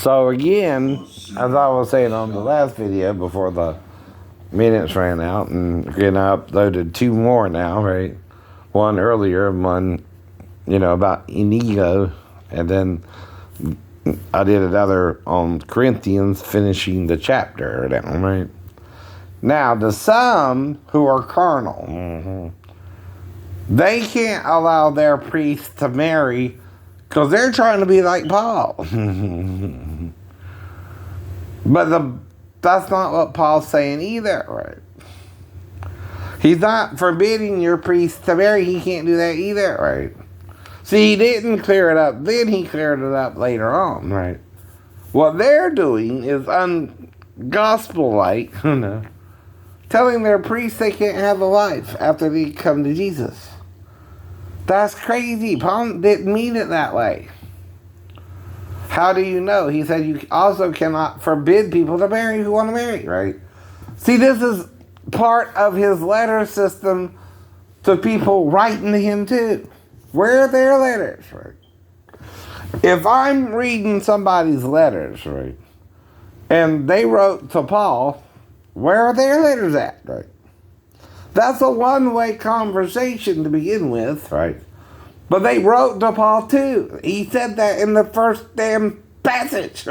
So again, as I was saying on the last video before the minutes ran out, and again I uploaded 2 more now, right? One earlier, one, about Inigo, and then I did another on Corinthians, finishing the chapter down, right? Now, to some who are carnal, they can't allow their priests to marry because they're trying to be like Paul. But that's not what Paul's saying either, right? He's not forbidding your priest to marry. He can't do that either, right? See, he didn't clear it up then. He cleared it up later on, right? What they're doing is ungospel-like, telling their priests they can't have a wife after they come to Jesus. That's crazy. Paul didn't mean it that way. How do you know? He said you also cannot forbid people to marry who want to marry, right? See, this is part of his letter system to people writing to him too. Where are their letters, right? If I'm reading somebody's letters, right, and they wrote to Paul, where are their letters at, right? That's a one-way conversation to begin with, right? But they wrote to Paul too. He said that in the first damn passage.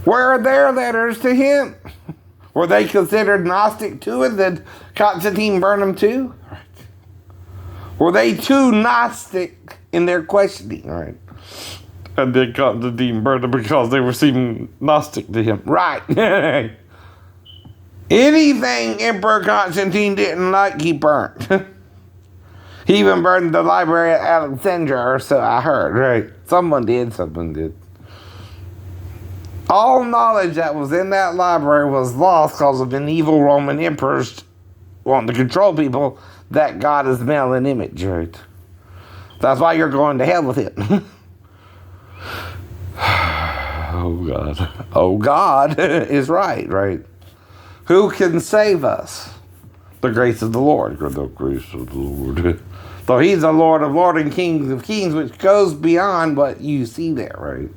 Where are their letters to him? Were they considered Gnostic too, and did Constantine burn them too? Right. Were they too Gnostic in their questioning, right? And did Constantine burn them because they were seeming Gnostic to him? Right. Anything Emperor Constantine didn't like, he burnt. He even burned the library at Alexandria, or so I heard, right? Someone did. All knowledge that was in that library was lost because of an evil Roman emperors wanting to control people that God is male in image, right? That's why you're going to hell with it. Oh, God. Oh, God is right? Who can save us? The grace of the Lord. The grace of the Lord. So he's the Lord of lords and Kings of kings, which goes beyond what you see there, right?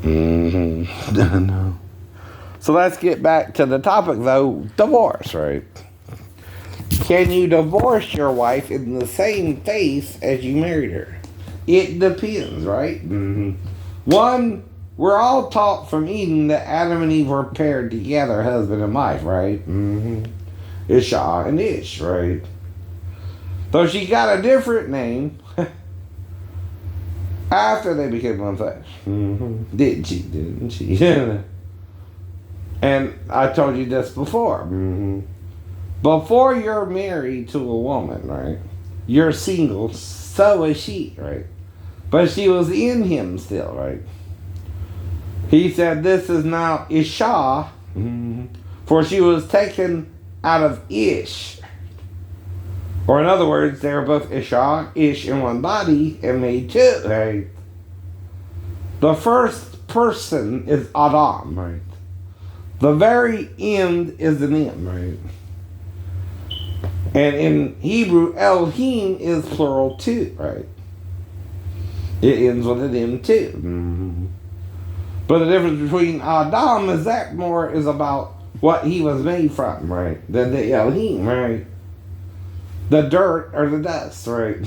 No. So let's get back to the topic, though. Divorce, right? Can you divorce your wife in the same face as you married her? It depends, right? One, we're all taught from Eden that Adam and Eve were paired together, husband and wife, right? Isha and Ish, right? Though she got a different name after they became one flesh. Didn't she? And I told you this before. Before you're married to a woman, right? You're single, so is she, right? But she was in him still, right? He said, this is now Isha, for she was taken out of Ish. Or in other words, they were both Isha, Ish in one body, and made two, right? The first person is Adam, right? The very end is an M, right? And in Hebrew, Elohim is plural too, right? It ends with an M too. But the difference between Adam is that more is about what he was made from, right? Than the Elohim, right? The dirt or the dust, right?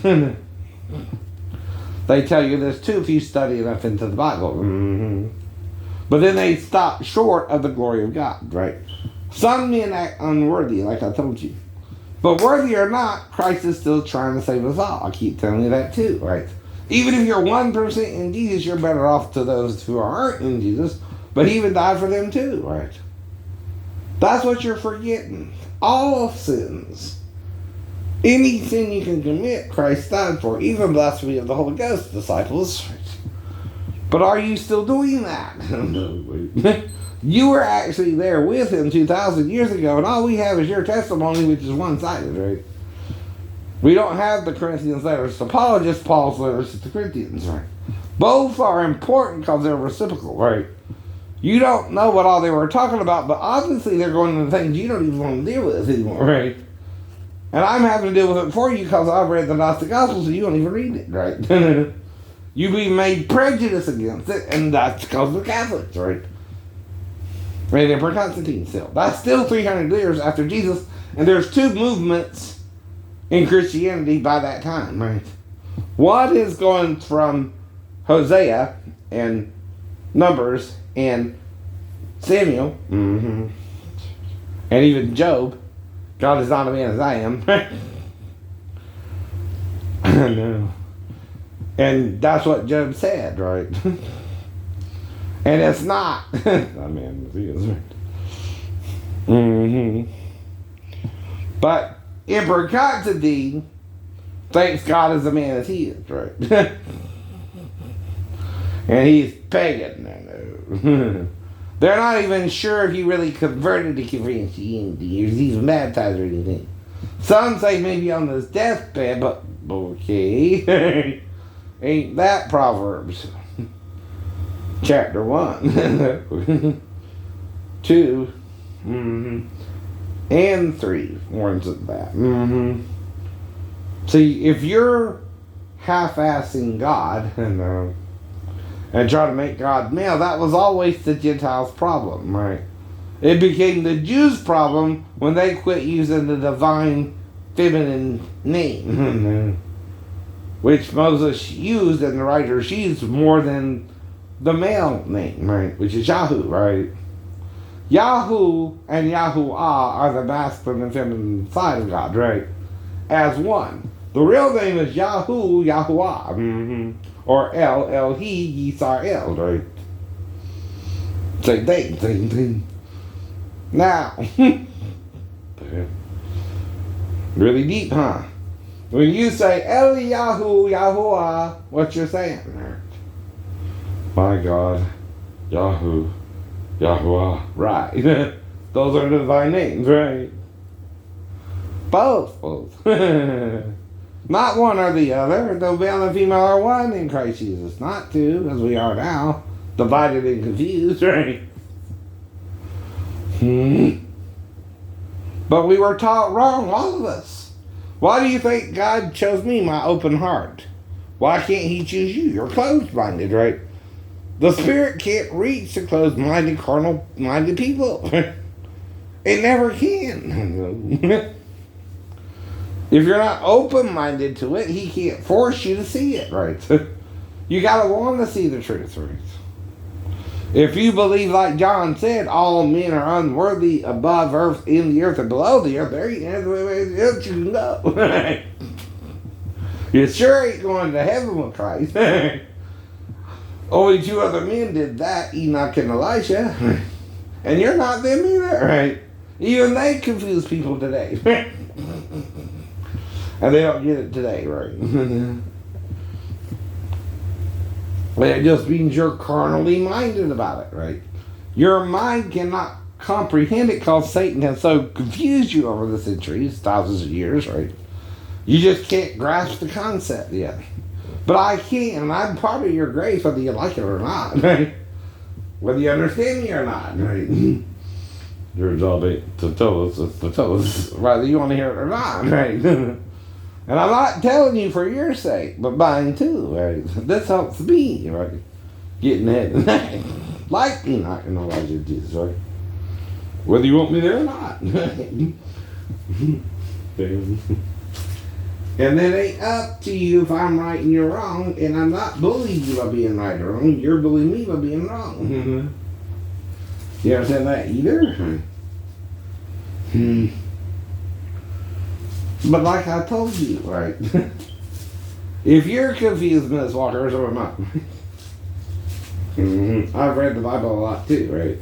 They tell you this too if you study enough into the Bible. But then they stop short of the glory of God, right? Some men act unworthy, like I told you. But worthy or not, Christ is still trying to save us all. I keep telling you that too, right? Even if you're 1% in Jesus, you're better off to those who aren't in Jesus. But he even died for them too, right? That's what you're forgetting. All sins. Any sin you can commit, Christ died for. Even blasphemy of the Holy Ghost, disciples. But are you still doing that? You were actually there with him 2,000 years ago, and all we have is your testimony, which is one-sided, right? We don't have the Corinthians letters to Paul, just Paul's letters to the Corinthians, right? Both are important because they're reciprocal, right? You don't know what all they were talking about, but obviously they're going into things you don't even want to deal with anymore, right? And I'm having to deal with it for you because I've read the Gnostic Gospels and you don't even read it, right? you be made prejudiced against it, and that's because of the Catholics, right? Right, Emperor Constantine still. That's still 300 years after Jesus, and there's two movements in Christianity by that time, right? One is going from Hosea and Numbers and Samuel, and even Job. God is not a man as I am. No. And that's what Job said, right? And it's not. I mean, he is right. But Emperor Constantine thinks God is a man as he is, right? And he's pagan. They're not even sure if he really converted to Christianity or he's even baptized or anything. Some say maybe on his deathbed, but okay. Ain't that Proverbs? Chapter 1. 2. And 3 warns of that. See, if you're half-assing God and try to make God male, that was always the Gentiles' problem, right? It became the Jews' problem when they quit using the divine feminine name, which Moses used and the writers used more than the male name, right? Which is Yahoo, right? Yahoo and Yahuwah are the masculine and feminine side of God, right? As one. The real name is Yahoo, Yahuwah, or El, He, Yisrael, right? Same thing. Now, really deep, huh? When you say Eliyahu, Yahuwah, what you're saying? My God, Yahoo, Yahuwah, right? Those are the divine names, right? Both. Not one or the other. The male and female are one in Christ Jesus, not two, as we are now, divided and confused, right? But we were taught wrong, all of us. Why do you think God chose me, my open heart? Why can't he choose you? You're closed-minded, right? The Spirit can't reach the closed-minded, carnal-minded people. It never can. If you're not open-minded to it, he can't force you to see it, right? You gotta want to see the truth, right? If you believe, like John said, all men are unworthy above earth, in the earth, and below the earth, there you can go. You sure ain't going to heaven with Christ. Only two other men did that, Enoch and Elisha. And you're not them either, right? Even they confuse people today. And they don't get it today, right? It just means you're carnally minded about it, right? Your mind cannot comprehend it because Satan has so confused you over the centuries, thousands of years, right? You just can't grasp the concept yet. But I can, and I'm part of your grace whether you like it or not, right? Whether you understand me or not, right? Your job ain't to tell us, whether you want to hear it or not, right? And I'm not telling you for your sake, but mine too, right? This helps me, right? Getting ahead. Like Enoch and Elijah did, right? Whether you want me there or not. And then it ain't up to you if I'm right and you're wrong, and I'm not bullying you by being right or wrong. You're bullying me by being wrong. You understand that either? But like I told you, right? If you're confused, Miss Walker, so am I. I've read the Bible a lot too, right?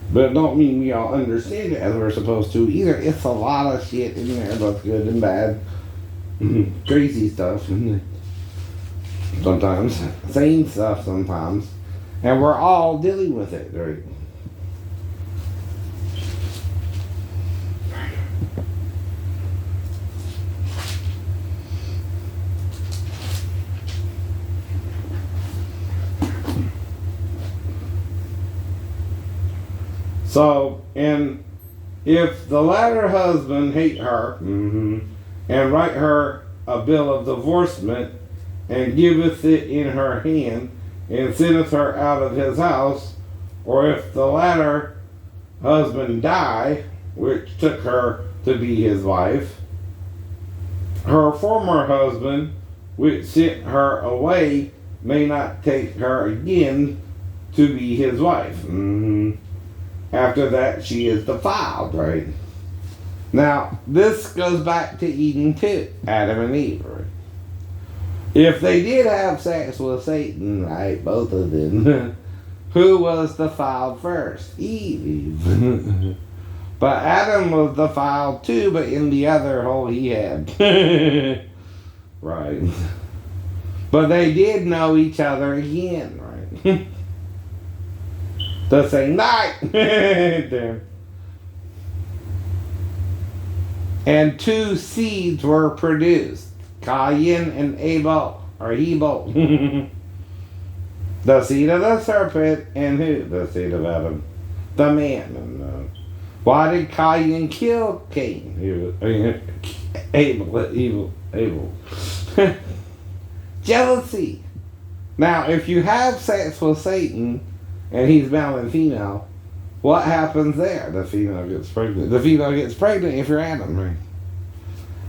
But it don't mean we all understand it as we're supposed to either. It's a lot of shit in there, both good and bad. Crazy stuff. Sometimes. Same stuff sometimes. And we're all dealing with it, right? So, in if the latter husband hate her, and write her a bill of divorcement, and giveth it in her hand, and sendeth her out of his house, or if the latter husband die, which took her to be his wife, her former husband, which sent her away, may not take her again to be his wife. After that, she is defiled, right? Now, this goes back to Eden too, Adam and Eve, right? If they did have sex with Satan, right, both of them, who was defiled first? Eve. But Adam was defiled too, but in the other hole he had. Right. But they did know each other again, right? The same night. And two seeds were produced, Cain and Abel, or Hebel. The seed of the serpent, and who? The seed of Adam. The man. And, why did Cain kill Cain? Abel. Jealousy. Now, if you have sex with Satan, and he's male and female, what happens there? The female gets pregnant. The female gets pregnant if you're Adam, right?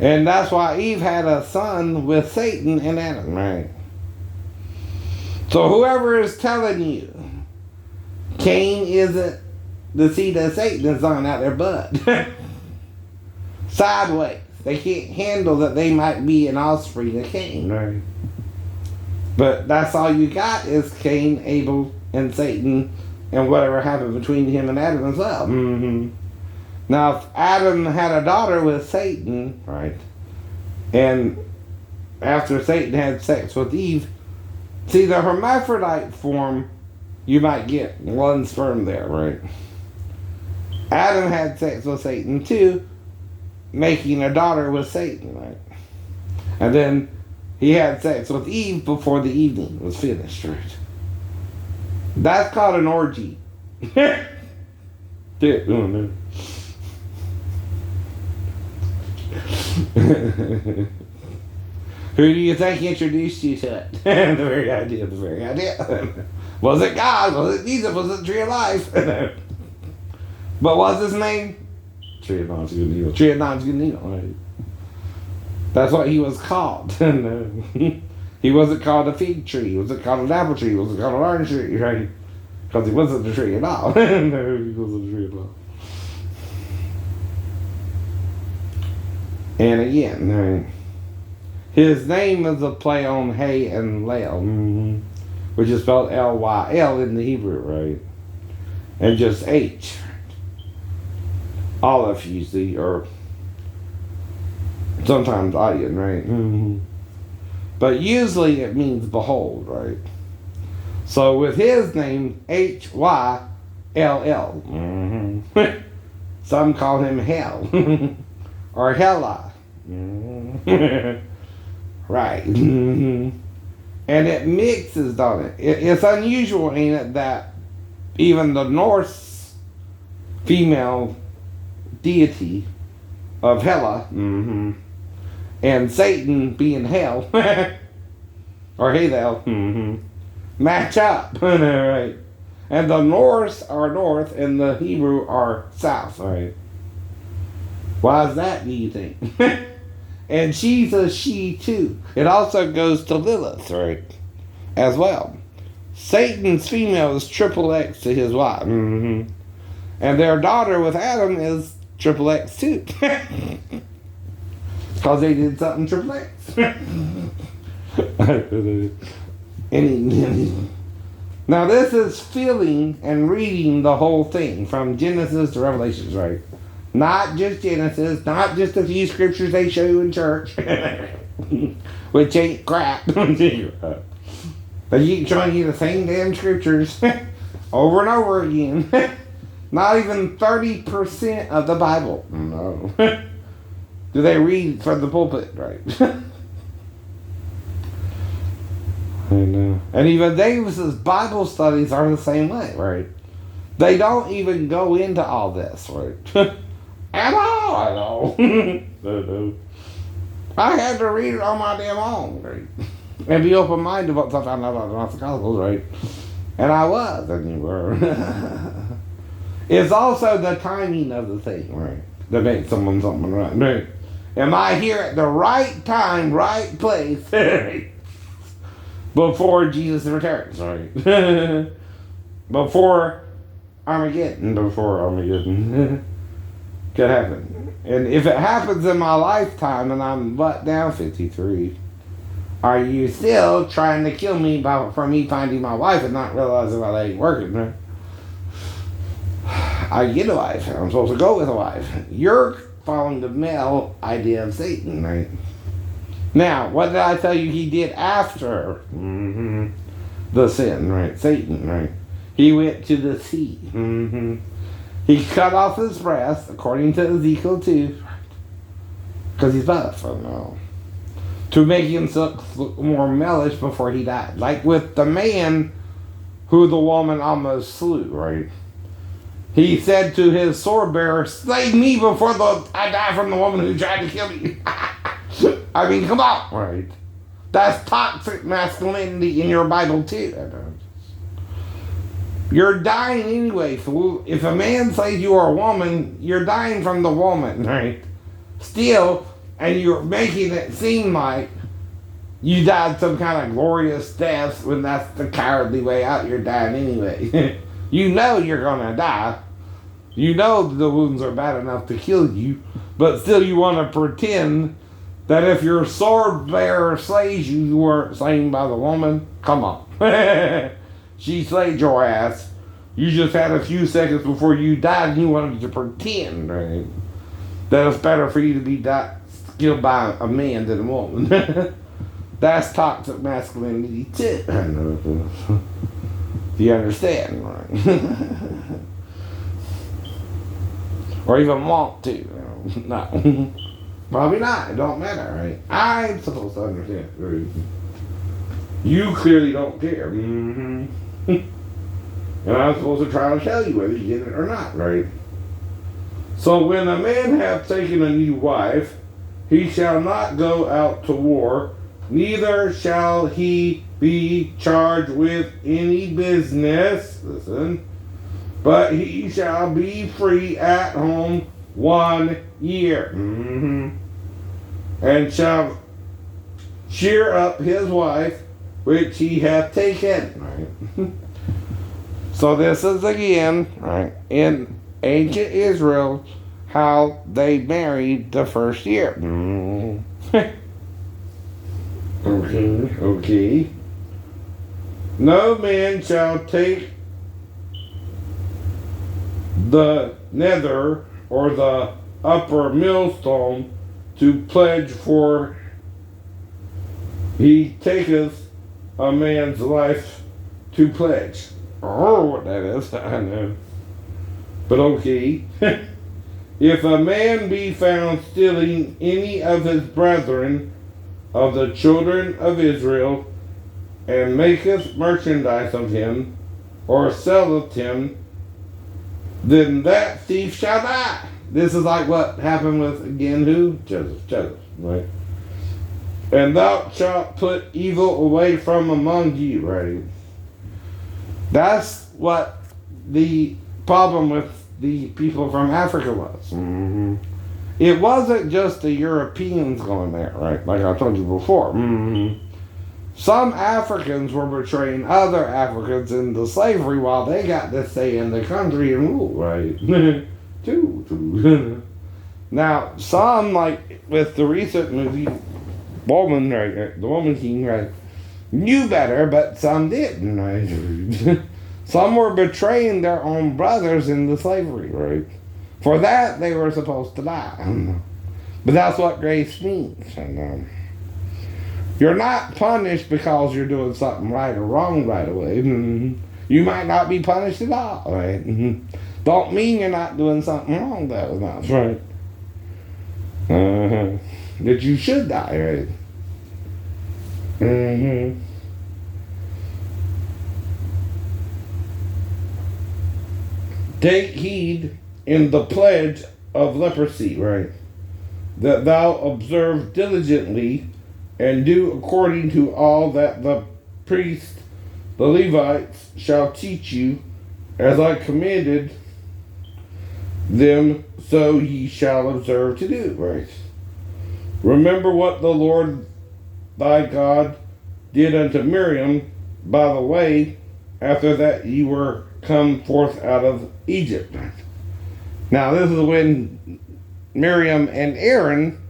And that's why Eve had a son with Satan and Adam, right? So whoever is telling you Cain isn't the seed of Satan is on out their butt. Sideways. They can't handle that they might be an offspring of Cain, right? But that's all you got is Cain, Abel, and Satan, and whatever happened between him and Adam as well. Now, if Adam had a daughter with Satan, right, and after Satan had sex with Eve, see, the hermaphrodite form, you might get one sperm there, right? Adam had sex with Satan too, making a daughter with Satan, right? And then he had sex with Eve before the evening was finished, right? That's called an orgy. Who do you think introduced you to it? The very idea. Was it God? Was it Jesus? Was it the tree of life? But what's his name? Tree of knowledge, good and evil. Tree of knowledge, good and evil. Right? That's what he was called. He wasn't called a fig tree. He wasn't called an apple tree. He wasn't called an orange tree, right? Because he wasn't a tree at all. No, he wasn't a tree at all. And again, right, his name is a play on Hay and Lel, which is spelled L-Y-L in the Hebrew, right? And just H. Aleph usually, or sometimes Ayin, right? But usually it means behold, right? So with his name, H-Y-L-L. Some call him Hell. Or Hella. Right. And it mixes, don't it? It's unusual, ain't it, that even the Norse female deity of Hela, and Satan being Hell, or Hel, match up, right? And the Norse are north, and the Hebrew are south, right? Why is that, do you think? And she's a she too. It also goes to Lilith, right? As well. Satan's female is triple X to his wife. And their daughter with Adam is triple X too. Because they did something triple X. Now this is feeling and reading the whole thing from Genesis to Revelations, right? Not just Genesis, not just a few scriptures they show you in church, which ain't crap. They keep showing you the same damn scriptures over and over again. Not even 30% of the Bible. No. Do they read from the pulpit, right? I know. And even Davis's Bible studies are the same way, right? They don't even go into all this, right? at all, at all. No. I had to read it on my damn own, right? And be open-minded about sometimes I thought about the Gospels, right? And I was, and you were. It's also the timing of the thing, right? That makes someone something right. Am I here at the right time, right place, before Jesus returns, right? Before Armageddon could happen. And if it happens in my lifetime and I'm now 53, are you still trying to kill me for me finding my wife and not realizing that I ain't working, right? I get a wife. I'm supposed to go with a wife. You're following the male idea of Satan, right? Now, what did I tell you he did after the sin, right? Satan, right? He went to the sea. He cut off his breast, according to Ezekiel 2, because he's buff, to make himself look more malish before he died. Like with the man who the woman almost slew, right? He said to his sword bearer, slay me before I die from the woman who tried to kill me. I mean, come on, right? That's toxic masculinity in your Bible too. You're dying anyway, fool. If a man says you are a woman, you're dying from the woman, right? Still, and you're making it seem like you died some kind of glorious death when that's the cowardly way out. You're dying anyway. You know you're gonna die. You know the wounds are bad enough to kill you, but still you want to pretend that if your sword bearer slays you, you weren't slain by the woman. Come on. She slayed your ass. You just had a few seconds before you died and you wanted to pretend, right? That it's better for you to be killed by a man than a woman. That's toxic masculinity too. Do you understand, right? Or even want to. No. Probably not. It don't matter, right? I'm supposed to understand. Right? You clearly don't care. And I'm supposed to try to tell you whether you get it or not, right? So when a man hath taken a new wife, he shall not go out to war, neither shall he be charged with any business, listen, but he shall be free at home 1 year, and shall cheer up his wife, which he hath taken, right? So this is again, right, in ancient Israel, how they married the first year. Okay. No man shall take the nether or the upper millstone to pledge, for he taketh a man's life to pledge. Oh, what that is, I know. But okay. If a man be found stealing any of his brethren of the children of Israel, and maketh merchandise of him, or selleth him, then that thief shall die. This is like what happened with, again, who? Joseph, right? And thou shalt put evil away from among you, right? That's what the problem with the people from Africa was. It wasn't just the Europeans going there, right? Like I told you before. Some Africans were betraying other Africans into slavery while they got to stay in the country and rule, right? Too. Now, some, like with the recent movie, Woman, right? The Woman King, right? Knew better, but some didn't, right? Some were betraying their own brothers into slavery, right? For that, they were supposed to die. But that's what grace means. And, you're not punished because you're doing something right or wrong right away. You might not be punished at all, right? Don't mean you're not doing something wrong, though. That's right. That you should die, right? Take heed in the pledge of leprosy, right? That thou observe diligently and do according to all that the priests, the Levites, shall teach you, as I commanded them, so ye shall observe to do, right? Remember what the Lord thy God did unto Miriam by the way, after that ye were come forth out of Egypt. Now this is when Miriam and Aaron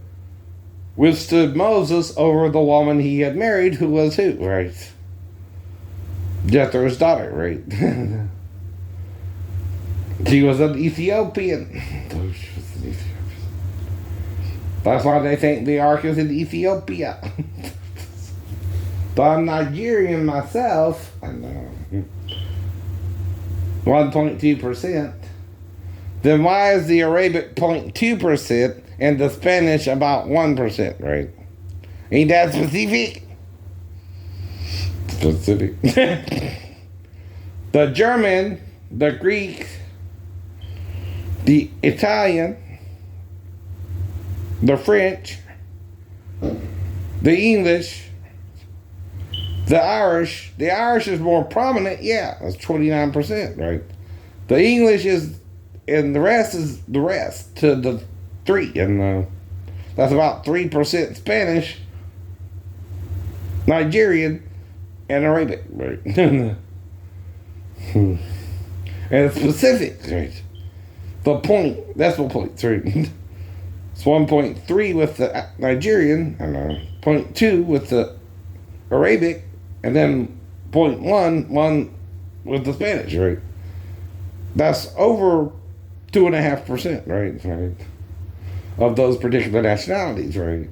withstood Moses over the woman he had married, who was who, right? Jethro's daughter, right? She was an Ethiopian. That's why they think the ark is in Ethiopia. Though I'm Nigerian myself, I know. 1.2%. Then why is the Arabic 0.2% and the Spanish about 1%, right? Ain't that specific? Specific. The German, the Greek, the Italian, the French, the English, the Irish is more prominent, yeah, that's 29%, right? The English is, and the rest is the rest to the 3, and that's about 3% Spanish, Nigerian, and Arabic, right? And it's specific, right? The point, decimal point, right? It's 1.3 with the Nigerian, and 0.2 with the Arabic, and then 0.1 with the Spanish, right? That's over 2.5%, right? Of those particular nationalities, right?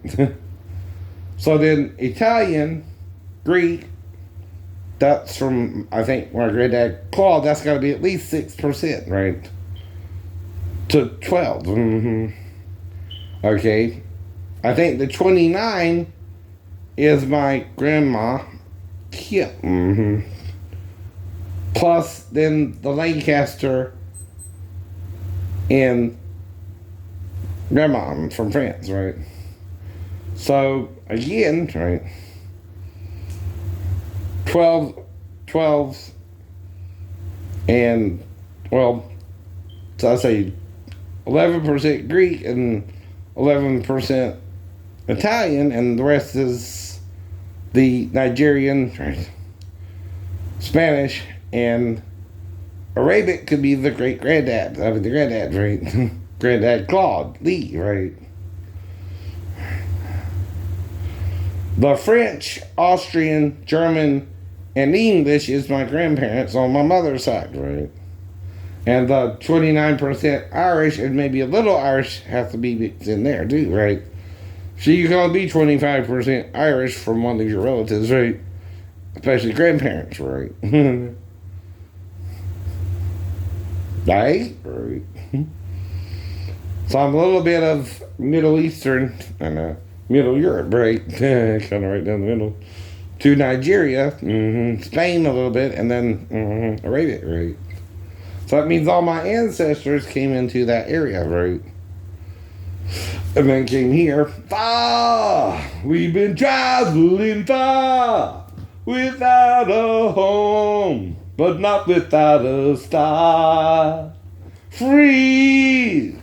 So then Italian, Greek, that's from, I think, my granddad Claude, that's got to be at least 6%, right? To 12. Mm-hmm. Okay. I think the 29 is my grandma, Kim. Mm-hmm. Plus, then the Lancaster and grandma from France, right? So, again, right? 12, and, well, so I say 11% Greek and 11% Italian, and the rest is the Nigerian, right? Spanish, and Arabic could be the great-granddad. I mean, the granddad, right? Granddad Claude Lee, right? The French, Austrian, German, and English is my grandparents on my mother's side, right? And the 29% Irish, and maybe a little Irish has to be mixed in there too, right? So you can only be 25% Irish from one of your relatives, right? Especially grandparents, right? Right? So I'm a little bit of Middle Eastern and Middle Europe, right? Kind of right down the middle. To Nigeria, Spain a little bit, and then Arabia, right? So that means all my ancestors came into that area, right? And then came here. Far! We've been traveling far without a home, but not without a star. Free!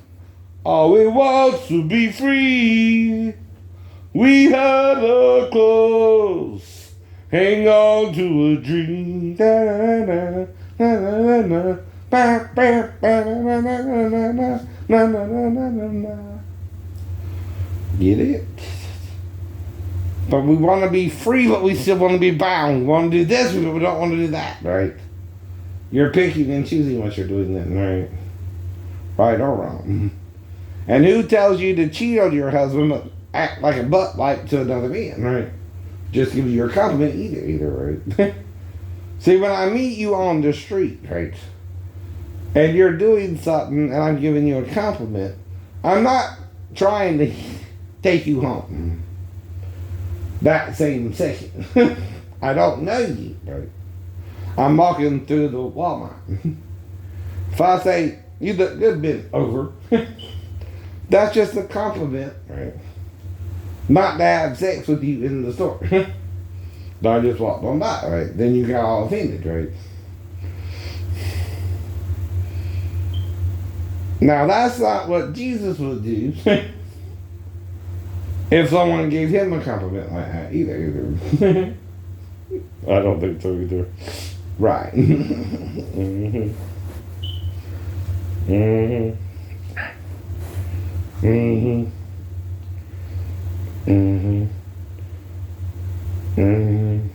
All we want to be free. We had a close. Hang on to a dream. Get it? But we want to be free, but we still want to be bound. We want to do this, but we don't want to do that, right? You're picking and choosing what you're doing then, right? Right or wrong. And who tells you to cheat on your husband, but act like a butt like to another man, right? Just give you your compliment either, right? See, when I meet you on the street, right, and you're doing something and I'm giving you a compliment, I'm not trying to take you home that same second. I don't know you, right? I'm walking through the Walmart. If I say, you look good, bent over, That's just a compliment, right? Not to have sex with you in the store. I just walked on by, right? Then you got all offended, right? Now that's not what Jesus would do if someone gave him a compliment like that either. I don't think so either. Right. Mm-hmm. Mm-hmm. Mm-hmm. Mm-hmm. Mm-hmm.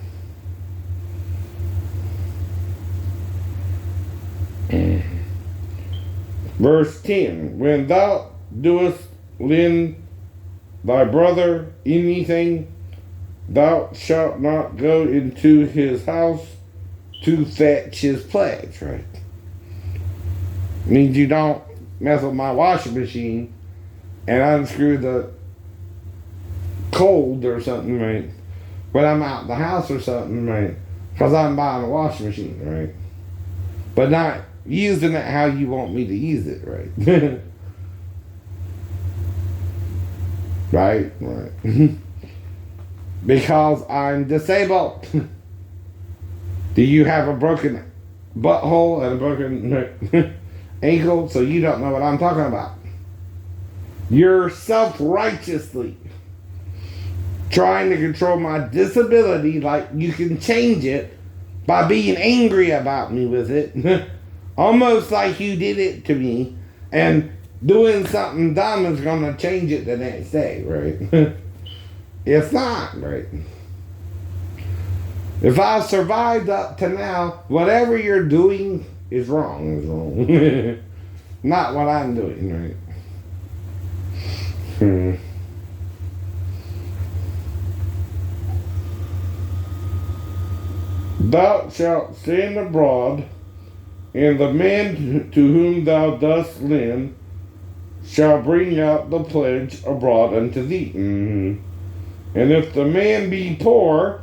Mm-hmm. Verse 10. When thou doest lend thy brother anything, thou shalt not go into his house to fetch his pledge, right? Means you don't mess with my washing machine and unscrew the cold or something, right? When I'm out the house or something, right? Because I'm buying a washing machine, right? But not using it how you want me to use it, right? Right. Because I'm disabled. Do you have a broken butthole and a broken ankle so you don't know what I'm talking about? You're self-righteously trying to control my disability like you can change it by being angry about me with it. Almost like you did it to me and doing something dumb is going to change it the next day, right? It's not, right? If I've survived up to now, whatever you're doing is wrong. Is wrong. Not what I'm doing, right? Thou shalt stand abroad, and the man to whom thou dost lend shall bring out the pledge abroad unto thee. Mm-hmm. And if the man be poor,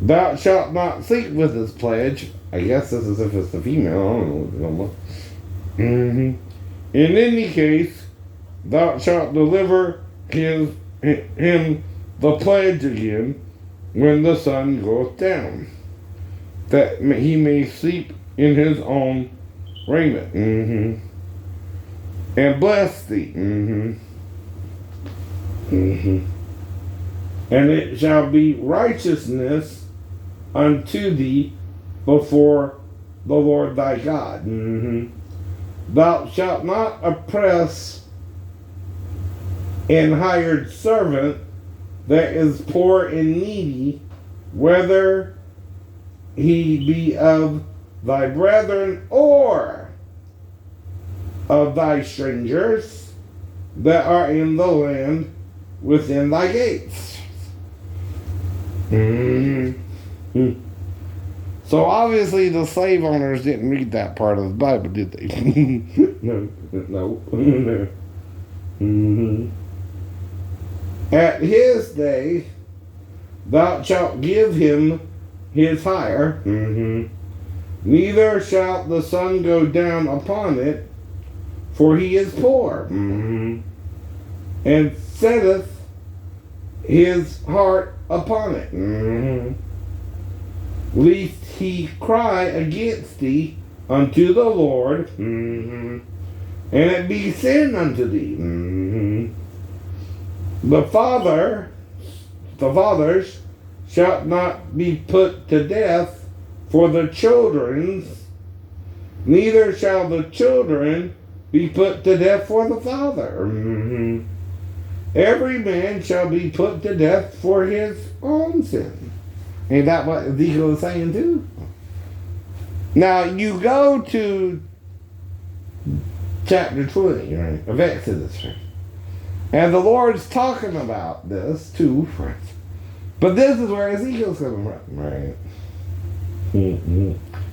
thou shalt not sleep with his pledge. I guess this is if it's the female. I don't know. In any case, thou shalt deliver him the pledge again when the sun goeth down, that he may sleep in his own raiment. And bless thee. And it shall be righteousness unto thee before the Lord thy God. Thou shalt not oppress an hired servant that is poor and needy, whether he be of thy brethren or of thy strangers that are in the land within thy gates. So obviously the slave owners didn't read that part of the Bible, did they? No. At his day thou shalt give him his hire, neither shall the sun go down upon it, for he is poor, and setteth his heart upon it, lest he cry against thee unto the Lord, and it be sin unto thee. The fathers shall not be put to death for the children's, neither shall the children be put to death for the father. Every man shall be put to death for his own sin. Ain't that what Ezekiel is saying too? Now you go to chapter 20, right, of Exodus, right? And the Lord's talking about this too, friends. But this is where Ezekiel's coming from, right?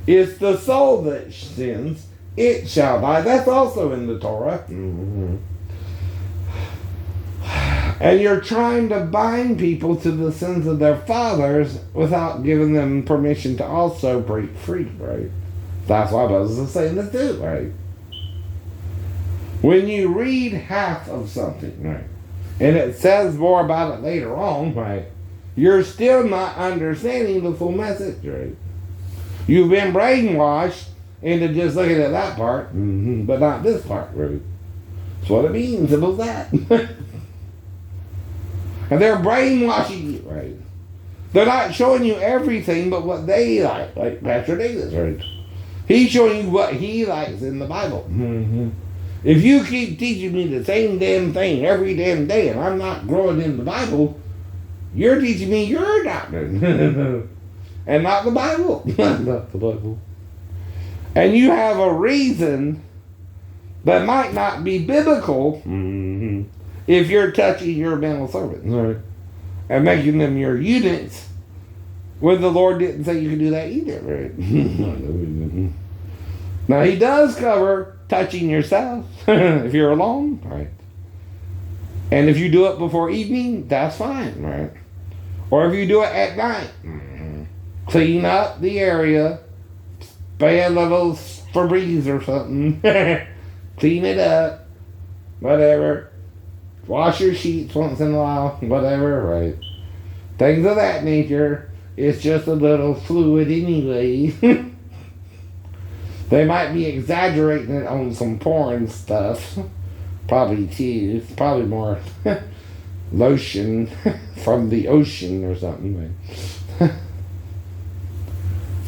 It's the soul that sins, it shall die. That's also in the Torah. And you're trying to bind people to the sins of their fathers without giving them permission to also break free, right? That's why Moses is saying this too, right? When you read half of something, right, and it says more about it later on, right, you're still not understanding the full message, right? You've been brainwashed into just looking at that part, but not this part, right? That's what it means, simple as that. And they're brainwashing you, right? They're not showing you everything but what they like Pastor Davis, right? He's showing you what he likes in the Bible. If you keep teaching me the same damn thing every damn day and I'm not growing in the Bible, you're teaching me your doctrine. And not the Bible. Not the Bible. And you have a reason that might not be biblical if you're touching your mental servants and making them your units when the Lord didn't say you could do that either, right? Now, he does cover touching yourself if you're alone, right? And if you do it before evening, that's fine, right? Or if you do it at night, clean up the area, spray a little Febreze or something, clean it up, whatever. Wash your sheets once in a while, whatever, right? Things of that nature. It's just a little fluid anyway. They might be exaggerating it on some porn stuff. Probably too. It's probably more lotion from the ocean or something.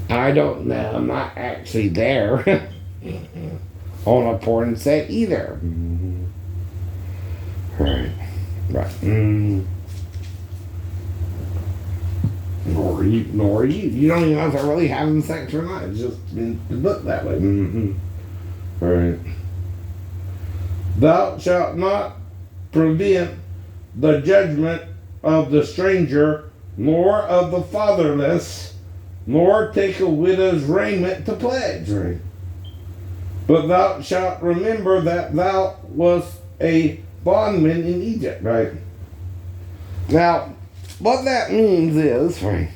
I don't know. I'm not actually there on a porn set either. Right. Nor you. You don't even know if they're really having sex or not. It's just been looked that way. Right. Thou shalt not prevent the judgment of the stranger, nor of the fatherless, nor take a widow's raiment to pledge. Right. But thou shalt remember that thou wast a bondman in Egypt. Right. Now, what that means is, right,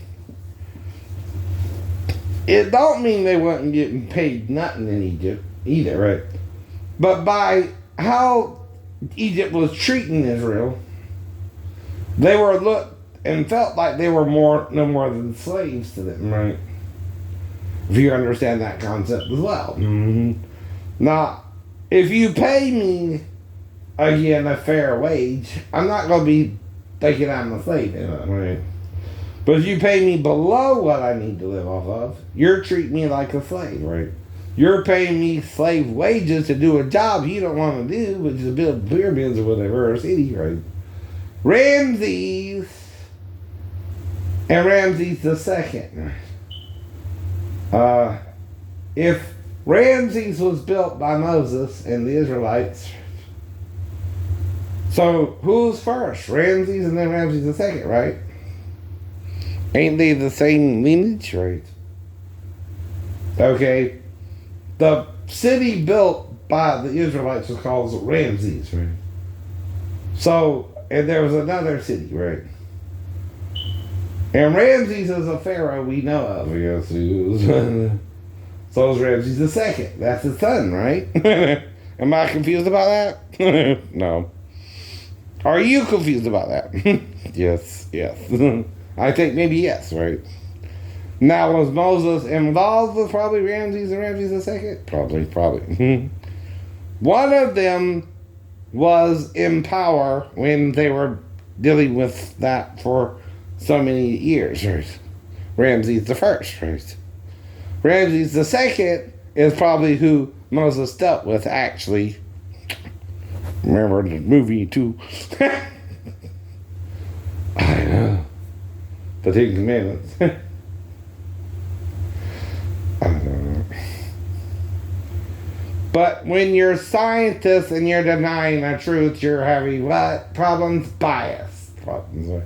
it don't mean they wasn't getting paid nothing in Egypt either, right? But by how Egypt was treating Israel, they were looked and felt like they were no more than slaves to them, right? If you understand that concept as well. Now, if you pay me, again, a fair wage, I'm not going to be thinking I'm a slave, right? But if you pay me below what I need to live off of, you're treating me like a slave, right? You're paying me slave wages to do a job you don't want to do, which is to build pyramids or whatever, or a city, right? Ramses and Ramses II. If Ramses was built by Moses and the Israelites, so who's first? Ramses and then Ramses II, right? Ain't they the same lineage, right? Okay. The city built by the Israelites was called Ramses, right? So, and there was another city, right? And Ramses is a pharaoh we know of, yes. So is Ramses II. That's his son, right? Am I confused about that? No. Are you confused about that? Yes. I think maybe yes, right? Now, was Moses involved with probably Ramses and Ramses II? Probably. One of them was in power when they were dealing with that for so many years, right? Ramses the first, right? Ramses II is probably who Moses dealt with, actually. Remember the movie, too. I know. The Ten Commandments. I don't know. But when you're scientists and you're denying the truth, you're having what? Problems? Bias. Problems.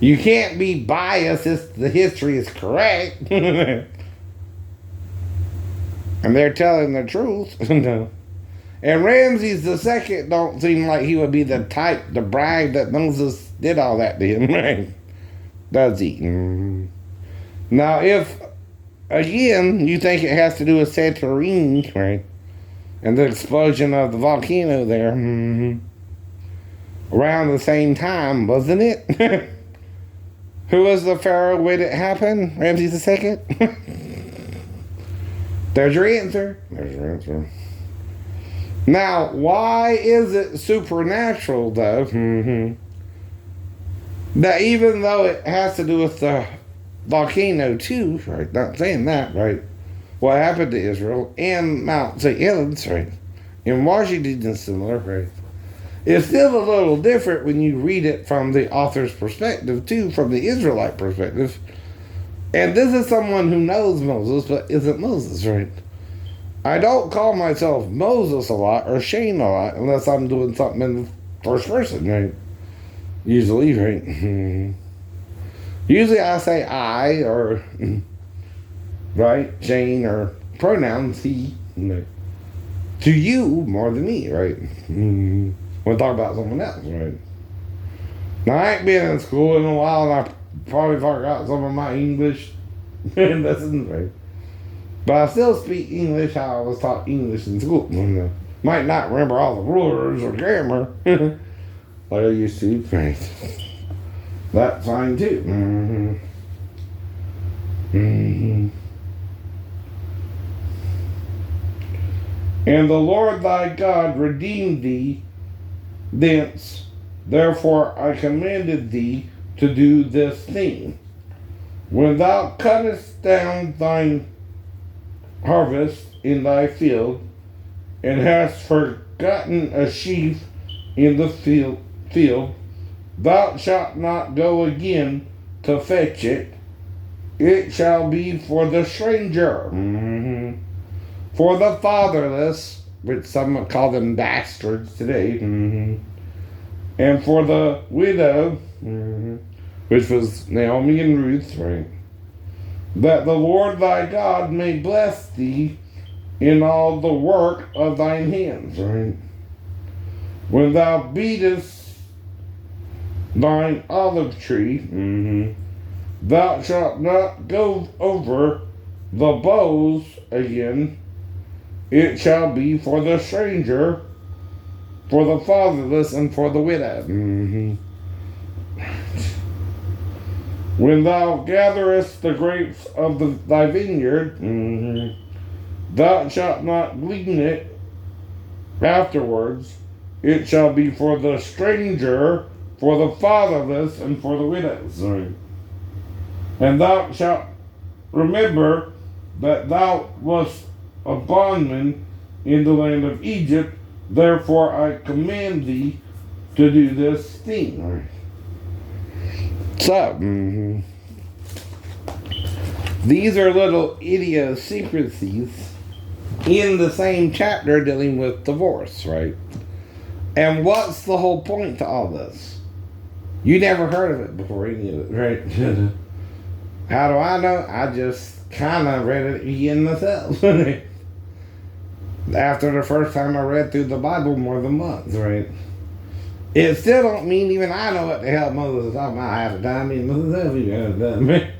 You can't be biased if the history is correct. And they're telling the truth. No. And Ramses II don't seem like he would be the type to brag that Moses did all that to him, right? Does he? Now, if, again, you think it has to do with Santorini, right? and the explosion of the volcano there around the same time, wasn't it? Who was the pharaoh when it happened? Ramses II? There's your answer. There's your answer. Now, why is it supernatural, though? That even though it has to do with the volcano, too, right? Not saying that, right? What happened to Israel and Mount St. Helens, right? In Washington is similar, right? It's still a little different when you read it from the author's perspective, too, from the Israelite perspective. And this is someone who knows Moses, but isn't Moses, right? I don't call myself Moses a lot or Shane a lot unless I'm doing something in the first person, right? Usually, right? Usually I say I or, right, Shane, or pronouns he, to you more than me, right? When I talk about someone else, right? Now, I ain't been in school in a while, and I probably forgot some of my English lessons, right? But I still speak English how I was taught English in school. Might not remember all the rulers or grammar like I used to, right? That's fine too. And the Lord thy God redeemed thee thence. Therefore I commanded thee to do this thing. When thou cuttest down thine harvest in thy field, and hast forgotten a sheaf in the field, thou shalt not go again to fetch it. It shall be for the stranger, for the fatherless, which some would call them bastards today, and for the widow, which was Naomi and Ruth, right? That the Lord thy God may bless thee in all the work of thine hands, right? When thou beatest thine olive tree, thou shalt not go over the boughs again. It shall be for the stranger, for the fatherless, and for the widow. When thou gatherest the grapes of thy vineyard, thou shalt not glean it afterwards. It shall be for the stranger, for the fatherless, and for the widows. And thou shalt remember that thou wast a bondman in the land of Egypt. Therefore I command thee to do this thing. So, these are little idiosyncrasies in the same chapter dealing with divorce, right? And what's the whole point to all this? You never heard of it before, any of it, right? How do I know? I just kind of read it again myself. After the first time I read through the Bible more than once, right? It still don't mean even I know what the hell Moses is talking about half the time. I mean, Moses knows what he has done.